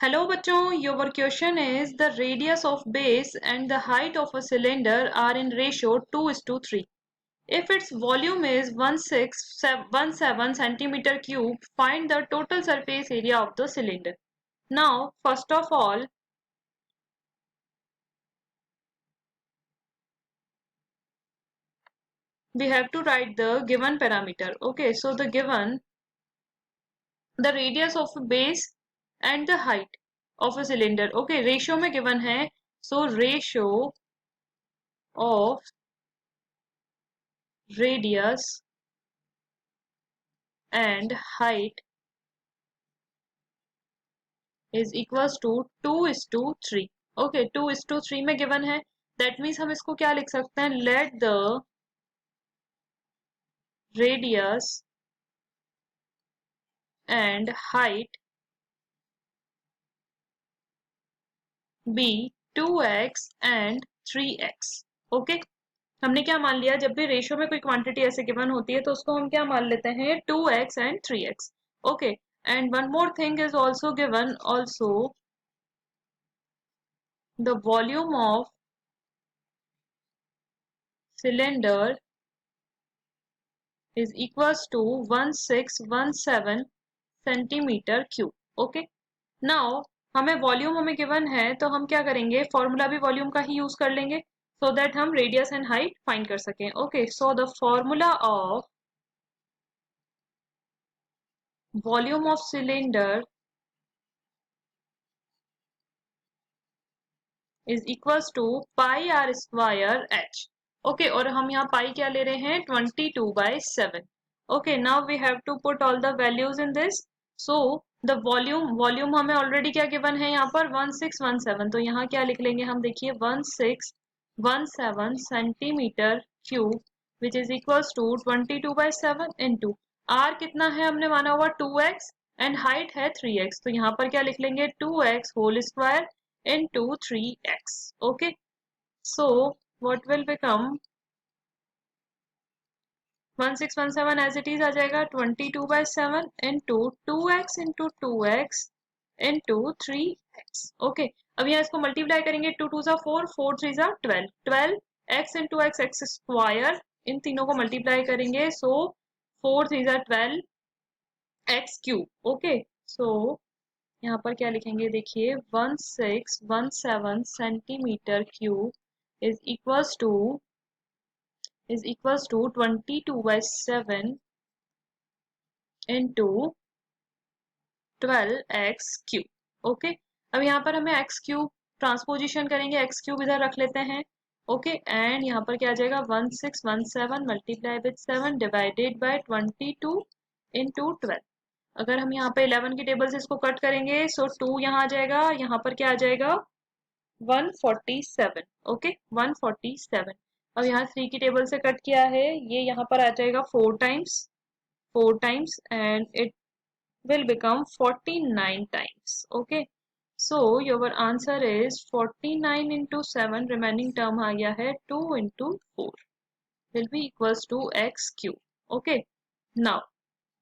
Hello बच्चों, your question is the radius of base and the height of a cylinder are in ratio 2:3. If its volume is 1617 centimeter cube, find the total surface area of the cylinder. Now, first of all, we have to write the given parameter. Okay, so the radius of a base and the height of a cylinder. Okay, ratio में given है, so ratio of radius and height is equals to 2:3. Okay 2:3 में given है, that means हम इसको क्या लिख सकते हैं, let the radius and height be 2x एंड 3x. ओके, हमने क्या मान लिया, जब भी रेशियो में कोई क्वांटिटी ऐसे गिवन होती है तो उसको हम क्या मान लेते हैं, 2x एंड 3x. Okay, and one more thing is also given, also the volume of cylinder is equals to 1617 centimetre cube. Okay, now हमें वॉल्यूम हमें गिवन है तो हम क्या करेंगे, फॉर्मूला भी वॉल्यूम का ही यूज कर लेंगे सो दैट हम रेडियस एंड हाइट फाइंड कर सकें. Okay, so the formula of volume of cylinder is equals to pi r square h. Okay, और हम यहाँ पाई क्या ले रहे हैं, 22/7. Okay, now we have to put all the values in this. So the volume हमें ऑलरेडी क्या गिवन है यहाँ पर, 1617. तो यहाँ क्या लिख लेंगे हम, देखिए 1617 centimetre cube which is equals to 22/7 into r कितना है हमने माना हुआ 2x एंड हाइट है 3x. तो यहाँ पर क्या लिख लेंगे, 2x whole square into 3x. Okay, so what will become 1617 as it is आ जाएगा 22/7 into 2x into 2x into 3x. Okay, अब यहाँ इसको मल्टीप्लाई करेंगे, 2 2 4, 4 3 12, 12x into x x square, इन तीनों को मल्टीप्लाई करेंगे, so 4 3 12 x cube. Okay, so यहाँ पर क्या लिखेंगे, देखिए 1617 centimetre cube is equals to 22/7 into 12x cube. Okay, अब यहाँ पर हमें x क्यूब ट्रांसपोजिशन करेंगे, x क्यूब इधर रख लेते हैं. ओके, एंड यहाँ पर क्या आ जाएगा, 1617 multiply with 7 divided by 22 into 12. अगर हम यहाँ पे 11 की टेबल से इसको कट करेंगे, सो 2 यहाँ आ जाएगा, यहाँ पर क्या आ जाएगा 147. ओके, 147. अब यहाँ 3 की टेबल से कट किया है, ये यहाँ पर आ जाएगा 4 times and it will become 49 times. Okay, so your answer is 49 into 7, remaining term आ गया है 2 into 4 will be equals to x cube. Okay, now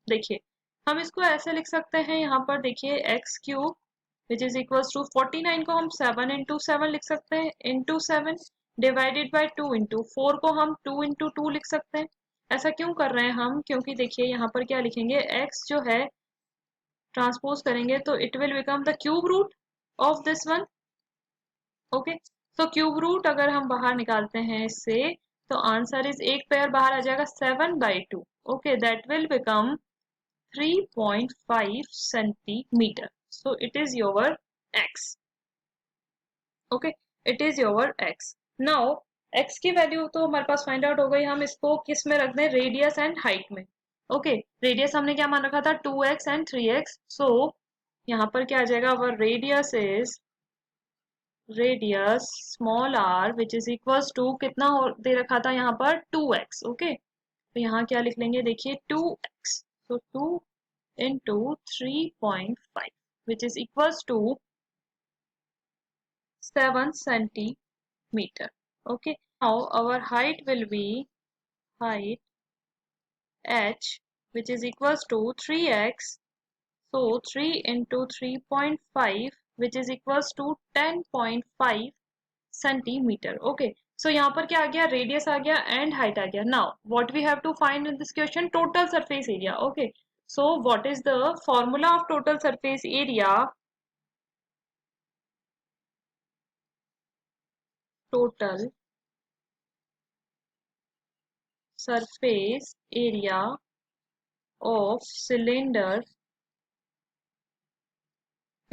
देखिए हम इसको ऐसे लिख सकते हैं, यहाँ पर देखिए x cube which is equals to 49 को हम 7 into 7 लिख सकते हैं, into 7 डिवाइडेड बाय 2 into 4 को हम 2 into 2 लिख सकते हैं. ऐसा क्यों कर रहे हैं हम, क्योंकि देखिए यहाँ पर क्या लिखेंगे, x जो है ट्रांसपोज करेंगे तो it will become the cube root of this one. Okay, so cube root अगर हम बाहर निकालते हैं इससे तो आंसर इज, एक पेयर बाहर आ जाएगा 7/2. Okay, that will become 3.5 centimeter. So it is your x. Okay, it is your x. Now x की वैल्यू तो हमारे पास फाइंड आउट हो गई, हम इसको किस में रख दें, रेडियस एंड हाइट में. ओके, रेडियस हमने क्या मान रखा था, 2x एंड 3x. सो यहाँ पर क्या आ जाएगा, our radius is radius small r which is equals to कितना दे रखा था यहाँ पर 2x. ओके, तो यहाँ क्या लिख लेंगे, देखिए 2x, so 2 into 3.5 which is equals to 7 centimeter. Okay, now our height will be height h which is equals to 3x, so 3 into 3.5 which is equals to 10.5 centimetre. Okay, so यहाँ पर क्या आ गया, रेडियस आ गया and height आ गया. Now what we have to find in this question, total surface area. Okay, so what is the formula of total surface area? Total surface area of cylinder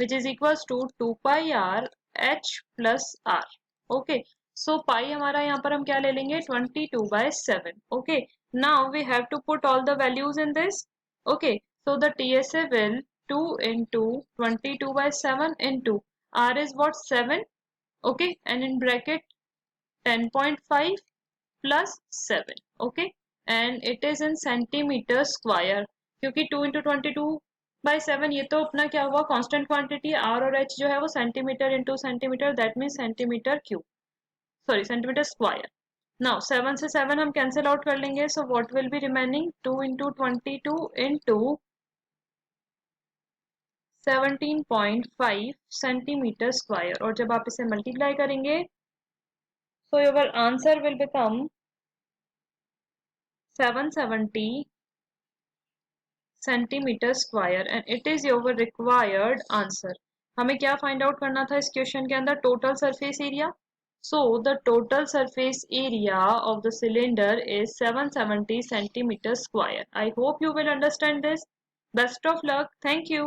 which is equals to 2 pi r h plus r. Okay, so pi हमारा यहाँ पर हम क्या ले लेंगे, 22/7. Okay, now we have to put all the values in this. Okay, so the TSA will 2 into 22/7 into r is what, 7. Okay, and in bracket 10.5 plus 7. Okay, and it is in centimeter square, क्योंकि 2 into 22/7 ये तो अपना क्या हुआ, constant quantity. r और h जो है वो centimetre into centimetre, that mean centimetre cube, sorry centimetre square. Now 7 से 7 हम कैंसिल आउट कर लेंगे, so what will be remaining, 2 into 22 into 17.5 centimetre square. और जब आप इसे मल्टीप्लाई करेंगे, so your answer will become 770 centimetre square and it is your required answer. हमें क्या फाइंड आउट करना था इस क्वेश्चन के अंदर, total surface area. So the total surface area of the cylinder is 770 centimetre square. I hope you will understand this. Best of luck. Thank you.